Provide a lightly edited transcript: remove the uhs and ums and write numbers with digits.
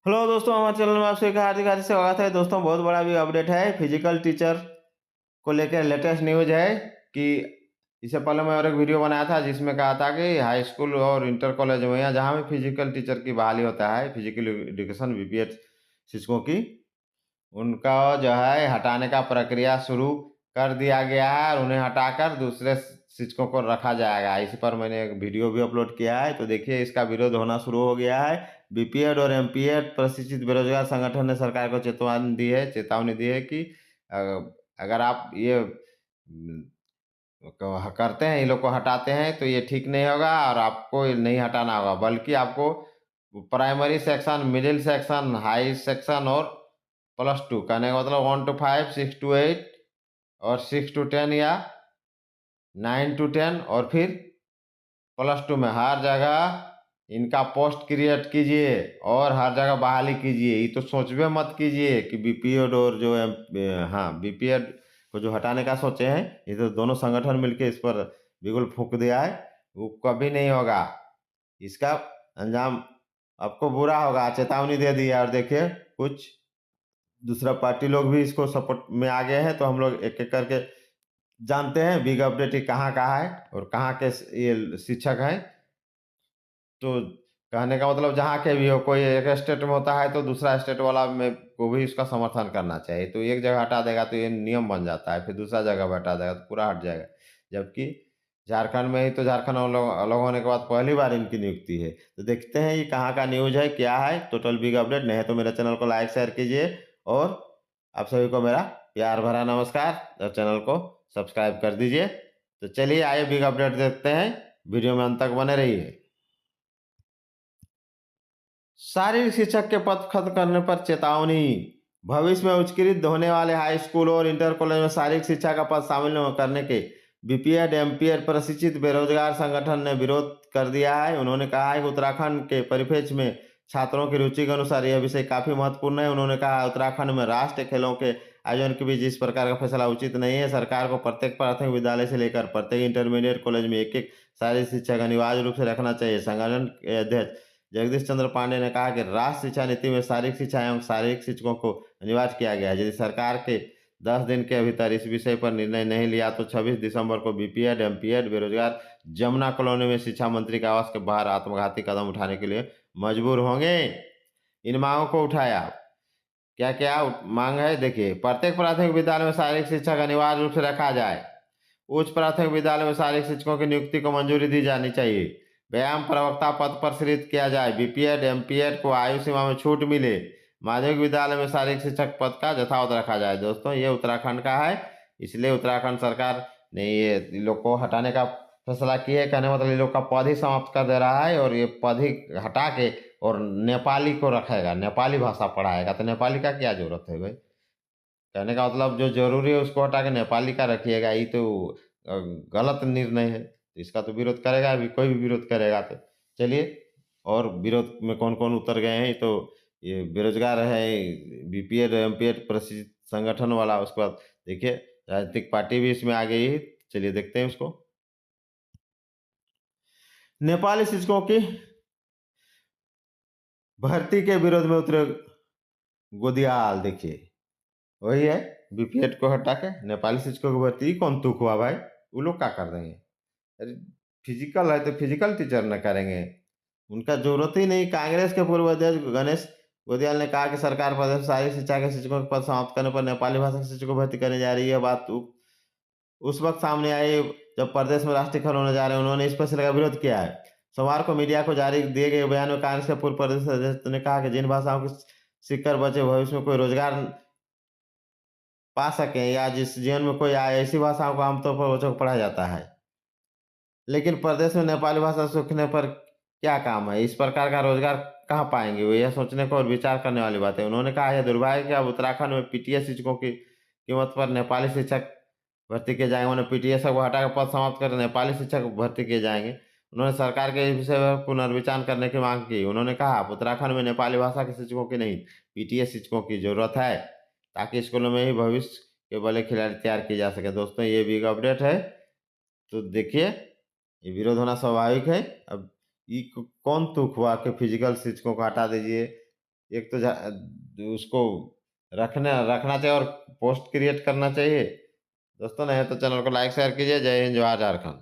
Hello दोस्तों, हमारे channel में आपसे एक हार्दिक हार्दिक स्वागत है। दोस्तों, बहुत बड़ा भी अपडेट है फिजिकल टीचर को लेकर। लेटेस्ट न्यूज है कि इससे पहले मैं और एक वीडियो बनाया था जिसमें कहा था कि हाई स्कूल और इंटर कॉलेज में या जहाँ भी फिजिकल टीचर की बहाली होता है, फिजिकल एजुकेशन बीपीएड शिक्षकों की, उनका जो है हटाने का प्रक्रिया शुरू कर दिया गया है और उन्हें हटाकर दूसरे शिक्षकों को रखा जाएगा। इस पर मैंने एक वीडियो भी अपलोड किया है, तो देखिए इसका विरोध होना शुरू हो गया है। बीपीएड और एमपीएड प्रशिक्षित बेरोजगार संगठन ने सरकार को चेतावनी दी है कि अ, अगर आप ये करते हैं, इन लोग को हटाते हैं तो ये ठीक नहीं होगा और आपको ये नहीं हटाना होगा, बल्कि आपको primary section, middle section, high section और +2 कहने का मतलब 1 to 5, 6 to 8 और 6 to 10 या 9 to 10 और फिर +2 में हर जगह इनका पोस्ट क्रिएट कीजिए और हर जगह बहाली कीजिए। ये तो सोचबे मत कीजिए कि बीपीएड और जो हाँ, बीपीएड को जो हटाने का सोचे हैं, ये तो दोनों संगठन मिलके इस पर बिगुल फूँक दिया है। वो कभी नहीं होगा। इसका अंजाम आपको बुरा होगा, चेतावनी दे दी है। और देखिए कुछ दूसरा पार्टी लोग भी इसको सपोर्ट में आ गए हैं, तो हम लोग एक-एक करके जानते हैं बिग अपडेट ये कहाँ-कहाँ है और कहाँ के ये शिक्षक हैं। तो कहने का मतलब जहाँ के भी हो, कोई एक स्टेट में होता है तो दूसरा स्टेट वाला में को भी उसका समर्थन करना चाहिए। तो एक जगह हटा देगा तो ये नियम बन जाता है, फिर दूसरा जगह पे हटा देगा तो पूरा हट जाएगा। जबकि झारखंड में ही तो झारखंड अलग अलग होने के बाद पहली बार इनकी नियुक्ति है। तो देखते हैं ये कहाँ का न्यूज़ है, क्या है टोटल बिग अपडेट। नहीं है तो मेरे चैनल को लाइक शेयर कीजिए और आप सभी को मेरा प्यार भरा नमस्कार और चैनल को सब्सक्राइब कर दीजिए। तो चलिए आइए बिग अपडेट देखते हैं, वीडियो में अंत तक बने रहिए। शारीरिक शिक्षक के पद खत्म करने पर चेतावनी। भविष्य में उच्चीकृत होने वाले हाई स्कूल और इंटर कॉलेज में शारीरिक शिक्षा का पद शामिल न करने के बीपीएड एमपीएड प्रशिक्षित बेरोजगार संगठन ने विरोध कर दिया है। उन्होंने कहा है कि उत्तराखंड के परिप्रेक्ष्य में छात्रों की रुचि के अनुसार यह विषय काफी महत्वपूर्ण है। उन्होंने कहा उत्तराखंड में राष्ट्रीय खेलों के आयोजन के बीच इस प्रकार का फैसला उचित नहीं है। सरकार को प्रत्येक प्राथमिक विद्यालय से लेकर प्रत्येक इंटरमीडिएट कॉलेज में एक एक शारीरिक शिक्षक अनिवार्य रूप से रखना चाहिए। संगठन के अध्यक्ष जगदीश चंद्र पांडे ने कहा कि राष्ट्रीय शिक्षा नीति में शारीरिक शिक्षा एवं शारीरिक शिक्षकों को अनिवार्य किया गया है। यदि सरकार के 10 दिन के भीतर इस विषय पर निर्णय नहीं लिया तो 26 दिसंबर को बीपीएड एमपीएड बेरोजगार जमुना कॉलोनी में शिक्षा मंत्री के आवास के बाहर आत्मघाती कदम उठाने के लिए मजबूर होंगे। इन मांगों को उठाया। क्या क्या मांग है देखिए। प्रत्येक प्राथमिक विद्यालय में शारीरिक शिक्षक अनिवार्य रूप से रखा जाए। उच्च प्राथमिक विद्यालय में शारीरिक शिक्षकों की नियुक्ति को मंजूरी दी जानी चाहिए। व्यायाम प्रवक्ता पद पर सृजित किया जाए। बीपीएड एमपीएड को आयु सीमा में छूट मिले। माध्यमिक विद्यालय में शारीरिक शिक्षक पद का यथावत रखा जाए। दोस्तों, ये उत्तराखंड का है, इसलिए उत्तराखंड सरकार ने ये इन लोग को हटाने का फैसला किया है। कहने का मतलब ये लोग का पद ही समाप्त कर दे रहा है और ये पद ही हटा के और नेपाली को रखेगा, नेपाली भाषा पढ़ाएगा। तो नेपाली का क्या जरूरत है भाई? कहने का मतलब जो ज़रूरी है उसको हटा के नेपाली का रखिएगा, ये तो अ, गलत निर्णय है। तो इसका तो विरोध करेगा, अभी कोई भी विरोध करेगा तो। चलिए, और विरोध में कौन-कौन उतर गए हैं, तो ये बेरोज़गार है, बीपीएड, एमपीएड प्रशिक्षित संगठन वाला, उसके बाद देखिए राजनीतिक पार्टी भी इसमें आ गई है। चलिए देखते हैं उसको। नेपाली शिक्षकों की भर्ती के विरोध में उतरे गोदियाल देखिए। वही है, बीपीएड को हटा के नेपाली शिक्षकों की भर्ती, कौन तुक हुआ भाई? वो लोग क्या कर देंगे? अरे फिजिकल है तो फिजिकल टीचर न करेंगे, उनका जरूरत ही नहीं। कांग्रेस के पूर्व अध्यक्ष गणेश गोदियाल ने कहा कि सरकार प्रदेश में शारीरिक शिक्षा के शिक्षकों के पद समाप्त करने पर नेपाली भाषा के शिक्षकों को भर्ती करने जा रही है। बात उस वक्त सामने आई जब प्रदेश में राष्ट्रीय खेल होने जा रहे हैं। उन्होंने इस फैसले का विरोध किया है। सोमवार को मीडिया को जारी दिए गए बयान में कांग्रेस के पूर्व प्रदेश अध्यक्ष ने कहा कि जिन भाषाओं की सीखकर बच्चे भविष्य में कोई रोजगार पा सकें या जिस जीवन में कोई आए, ऐसी भाषाओं को आमतौर पर बच्चों को पढ़ाया जाता है। लेकिन प्रदेश में नेपाली भाषा सीखने पर क्या काम है? इस प्रकार का रोजगार कहाँ पाएँगे वो? यह सोचने को और विचार करने वाली बात है। उन्होंने कहा यह दुर्भाग्य है कि अब उत्तराखंड में पीटीएस शिक्षकों की कीमत पर नेपाली शिक्षक भर्ती किए जाएँगे। उन्होंने पीटीएस को हटाकर पद समाप्त कर नेपाली शिक्षक भर्ती किए जाएँगे। उन्होंने सरकार के इस विषय पर पुनर्विचार करने की मांग की। उन्होंने कहा उत्तराखंड में नेपाली भाषा के शिक्षकों की नहीं, पीटीएस शिक्षकों की ज़रूरत है, ताकि स्कूलों में ही भविष्य के बड़े खिलाड़ी तैयार किए जा सकें। दोस्तों, ये बिग अपडेट है। तो देखिए, ये विरोध होना स्वाभाविक है। अब ये कौन तुक हुआ कि फिजिकल शिक्षकों को हटा दीजिए, एक तो उसको रखना चाहिए और पोस्ट क्रिएट करना चाहिए। दोस्तों नहीं तो चैनल को लाइक शेयर कीजिए। जय हिंद, जवाहर झारखंड।